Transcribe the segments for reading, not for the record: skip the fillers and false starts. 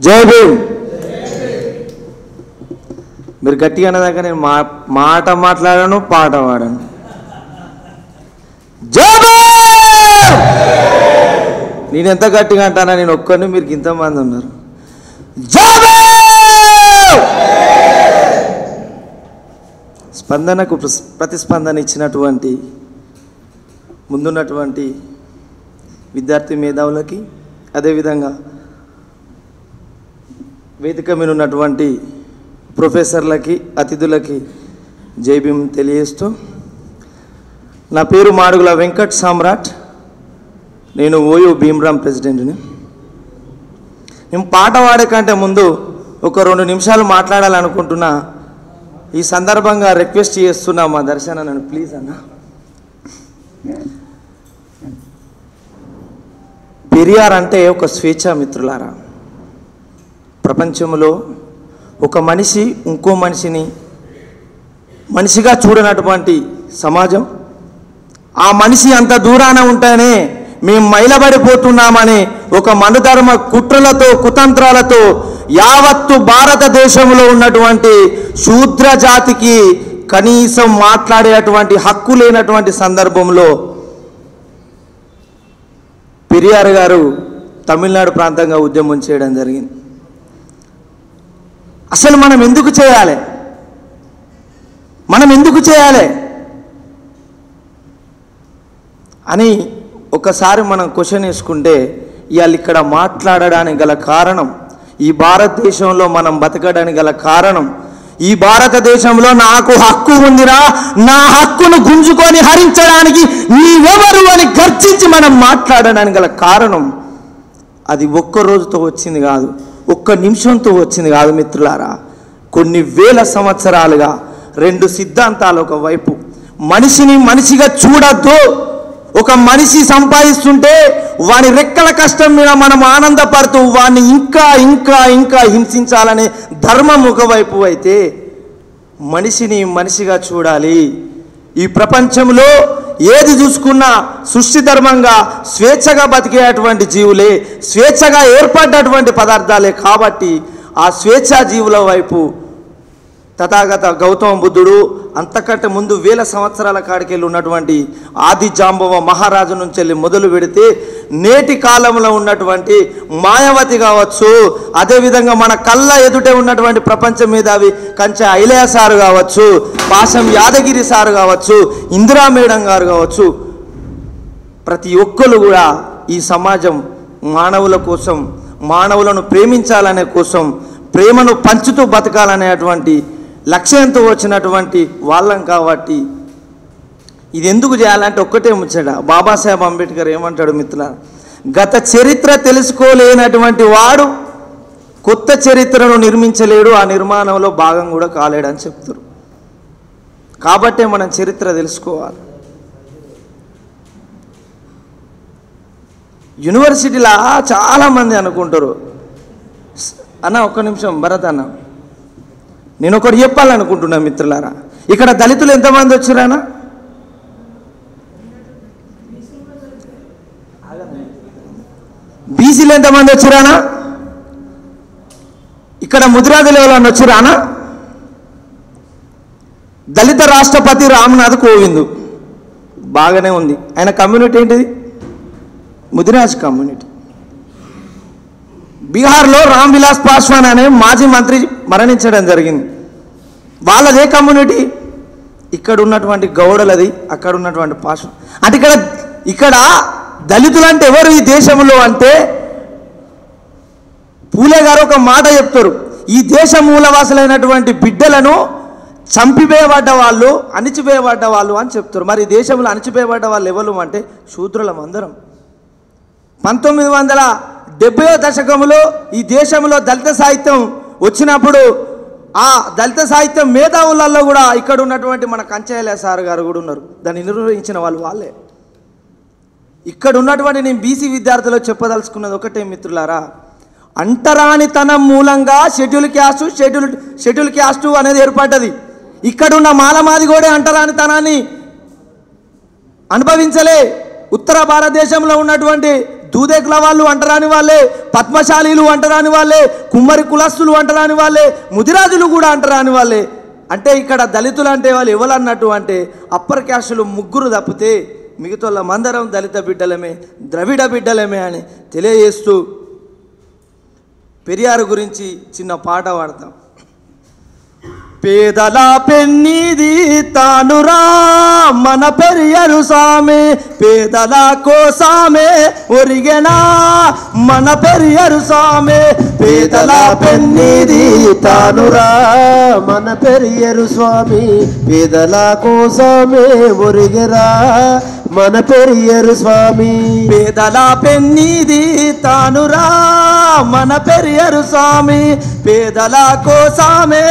జై భీమ్. మీరు గట్టిగా అన్నదాకా నేను మాట మాట్లాడాను, పాట పాడాను. జై భీమ్. నేను ఎంత గట్టిగా అంటానా, నేను ఒక్కరిని, మీరు ఇంతమంది ఉన్నారు. జై భీమ్. స్పందనకు ప్రతిస్పందన ఇచ్చినటువంటి ముందున్నటువంటి విద్యార్థి మేధావులకి, అదేవిధంగా వేదిక మీద ఉన్నటువంటి ప్రొఫెసర్లకి, అతిథులకి జై భీమ్ తెలియజేస్తూ, నా పేరు మాడుగుల వెంకట్ సామ్రాట్, నేను ఓయూ భీమ్రామ్ ప్రెసిడెంట్ని. నేను పాట పాడే కంటే ముందు ఒక 2 నిమిషాలు మాట్లాడాలనుకుంటున్నా. ఈ సందర్భంగా రిక్వెస్ట్ చేస్తున్నా మా దర్శన, నన్ను ప్లీజ్ అన్న. పెరియార్ అంటే ఒక స్వేచ్ఛ మిత్రులారా. ప్రపంచంలో ఒక మనిషి ఇంకో మనిషిని మనిషిగా చూడనటువంటి సమాజం, ఆ మనిషి అంత దూరాన ఉంటేనే మేము మైలబడిపోతున్నామని ఒక మనుధర్మ కుట్రలతో, కుతంత్రాలతో యావత్తు భారతదేశంలో ఉన్నటువంటి శూద్ర జాతికి కనీసం మాట్లాడేటువంటి హక్కు లేనటువంటి సందర్భంలో పెరియార్ గారు తమిళనాడు ప్రాంతంగా ఉద్యమం చేయడం జరిగింది. అసలు మనం ఎందుకు చేయాలి, మనం ఎందుకు చేయాలి అని ఒకసారి మనం క్వశ్చన్ వేసుకుంటే, ఇవాళ ఇక్కడ మాట్లాడడానికి గల కారణం, ఈ భారతదేశంలో మనం బతకడానికి గల కారణం, ఈ భారతదేశంలో నాకు హక్కు ఉందిరా, నా హక్కును గుంజుకొని హరించడానికి నీవెవరు అని గర్జించి మనం మాట్లాడడానికి గల కారణం, అది ఒక్క రోజుతో వచ్చింది కాదు, ఒక్క నిమిషంతో వచ్చింది కాదు మిత్రులారా. కొన్ని వేల సంవత్సరాలుగా 2 సిద్ధాంతాలు. ఒకవైపు మనిషిని మనిషిగా చూడద్దు, ఒక మనిషి సంపాదిస్తుంటే వాని రెక్కల కష్టం మీద మనం ఆనందపడుతూ వాడిని ఇంకా ఇంకా ఇంకా హింసించాలనే ధర్మం ఒకవైపు అయితే, మనిషిని మనిషిగా చూడాలి. ఈ ప్రపంచంలో ఏది చూసుకున్నా సృష్టి ధర్మంగా స్వేచ్ఛగా బతికేటువంటి జీవులే, స్వేచ్ఛగా ఏర్పడ్డటువంటి పదార్థాలే. కాబట్టి ఆ స్వేచ్ఛా జీవుల వైపు తథాగత గౌతమ బుద్ధుడు, అంతకంటే ముందు వేల సంవత్సరాల కాడికెళ్ళి ఉన్నటువంటి ఆది జాంబవ మహారాజు నుంచి వెళ్ళి మొదలు పెడితే నేటి కాలంలో ఉన్నటువంటి మాయావతి కావచ్చు, అదేవిధంగా మన కళ్ళ ఎదుటే ఉన్నటువంటి ప్రపంచ మేధావి కంచె ఐలయ్య సారు కావచ్చు, పాశం యాదగిరి సారు కావచ్చు, ఇందిరా మేడం గారు కావచ్చు, ప్రతి ఒక్కరు కూడా ఈ సమాజం మానవుల కోసం, మానవులను ప్రేమించాలనే కోసం, ప్రేమను పంచుతూ బతకాలనేటువంటి లక్ష్యంతో వచ్చినటువంటి వాళ్ళం. కాబట్టి ఇది ఎందుకు చేయాలంటే ఒక్కటే ముచ్చట. బాబాసాహెబ్ అంబేద్కర్ ఏమంటాడు మిత్రులారా, గత చరిత్ర తెలుసుకోలేనటువంటి వాడు కొత్త చరిత్రను నిర్మించలేడు, ఆ నిర్మాణంలో భాగం కూడా కాలేడు అని చెప్తారు. కాబట్టే మనం చరిత్ర తెలుసుకోవాలి. యూనివర్సిటీలా చాలామంది అనుకుంటారు, అన్న ఒక్క నిమిషం భరత్ అన్న, నేను ఒకటి చెప్పాలనుకుంటున్నా మిత్రులారా. ఇక్కడ దళితులు ఎంతమంది వచ్చారన్నా? బీసీలు ఎంతమంది వచ్చారానా? ఇక్కడ ముదిరాజులు ఎవరన్నా వచ్చారానా? దళిత రాష్ట్రపతి రామ్నాథ్ కోవింద్ బాగానే ఉంది. ఆయన కమ్యూనిటీ ఏంటిది? ముదిరాజ్ కమ్యూనిటీ. బీహార్లో రామ్ విలాస్ పాస్వాన్ అనే మాజీ మంత్రి మరణించడం జరిగింది. వాళ్ళదే కమ్యూనిటీ. ఇక్కడ ఉన్నటువంటి గౌడలది, అక్కడ ఉన్నటువంటి పాస్వాన్. అంటే ఇక్కడ దళితులు అంటే ఎవరు ఈ దేశంలో అంటే, పూలే గారు ఒక మాట చెప్తారు, ఈ దేశ మూలవాసులైనటువంటి బిడ్డలను చంపివేయబడ్డ వాళ్ళు, అణిచివేయబడ్డ వాళ్ళు అని చెప్తారు. మరి దేశంలో అణిచివేయబడ్డ వాళ్ళు ఎవరు అంటే శూద్రులం అందరం. 1970వ దశకంలో ఈ దేశంలో దళిత సాహిత్యం వచ్చినప్పుడు ఆ దళిత సాహిత్యం మేధావులలో కూడా ఇక్కడ ఉన్నటువంటి మన కంచెయ్య సార్ గారు కూడా ఉన్నారు. దాన్ని నిర్వహించిన వాళ్ళే. ఇక్కడ ఉన్నటువంటి నేను బీసీ విద్యార్థులకు చెప్పదలుచుకున్నది ఒకటే మిత్రులారా, అంటరానితనం మూలంగా షెడ్యూల్ క్యాస్టు అనేది ఏర్పడ్డది. ఇక్కడున్న మాలమాది కూడా అంటరానితనాన్ని అనుభవించలే. ఉత్తర భారతదేశంలో ఉన్నటువంటి దూదేకుల వాళ్ళు అంటరాని వాళ్ళే, పద్మశాలీలు అంటరాని వాళ్ళే, కుమ్మరి కులస్తులు అంటరాని వాళ్ళే, ముదిరాజులు కూడా అంటరాని వాళ్ళే. అంటే ఇక్కడ దళితులు అంటే వాళ్ళు ఎవరన్నట్టు అంటే అప్పర్ క్యాస్టులు 3 తప్పితే మిగతా మందరం దళిత బిడ్డలమే, ద్రవిడ బిడ్డలమే అని తెలియజేస్తూ పెరియారు గురించి చిన్న పాట పాడతాం. పేదల పెన్నిది తానురా మన పెరియరు సామె, పేదల కోసమే ఒరిగెనా మన పెరియరు సామె, పేదల పెన్నిది తానురా మన పెరియరు స్వామి, పేదల కోసమే ఒరిగెరా మన పెరియరు స్వామి, పేదల పెన్నిది తానురా మన పెరియరు స్వామి, పేదల కోసమే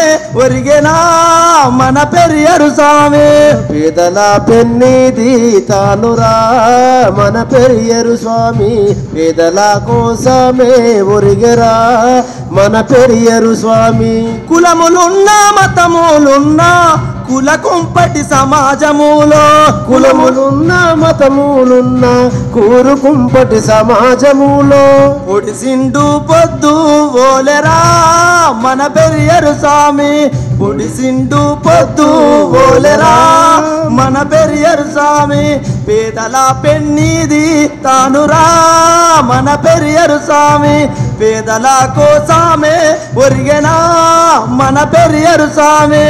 ఒరిగెనా మన పెరియరు స్వామి, పేదల పెన్నిది తానురా మన పెరియరు స్వామి, పేదల కోసమే ఒరిగెరా మన పెరియరు స్వామి. కులములున్నా మతములున్నా కుల కుంపటి సమాజములో, కులములున్నా మతములున్నా కూరు కుంపటి సమాజములో, పొడిసిండు పొద్దు ఓలెరా మన పెరియరు స్వామి, పొడిసిండు పొద్దు ఓలెరా మన పెరియరు స్వామి, పేదల పెన్నిది తానురా మన పెరియరు స్వామి, పేదల కోసమే ఒరిగెనా మన పెరియరు స్వామి.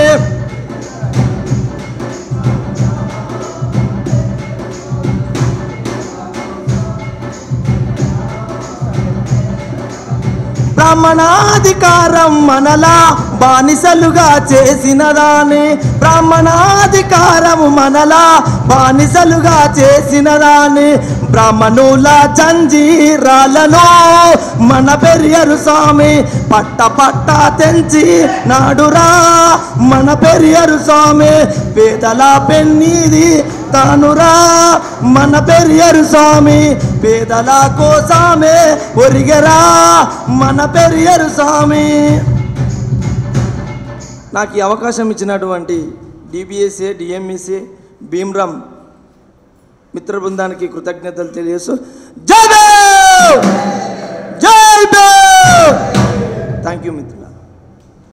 బ్రాహ్మణాధికారం మనలా బానిసలుగా చేసిన దాన్ని, బ్రాహ్మణాధికారం మనలా బానిసలుగా చేసిన దాన్ని, బ్రాహ్మణుల జంజీరాలను మన పెరియరు స్వామి పట్ట పట్ట తెంచి నాడురా మన పెరియరు స్వామి, పేదల పెన్నిది తానురా మన పెరియరు స్వామి, పేదల కోసమే ఒరిగెరా మన పెరియరు స్వామి. నాకు ఈ అవకాశం ఇచ్చినటువంటి డిబిఎస్ఏ, డిఎంఈసీ, భీమ్రామ్ మిత్ర బృందానికి కృతజ్ఞతలు తెలియజేస్తూ జై భీమ్, జై భీమ్. థ్యాంక్ యూ మిత్ర.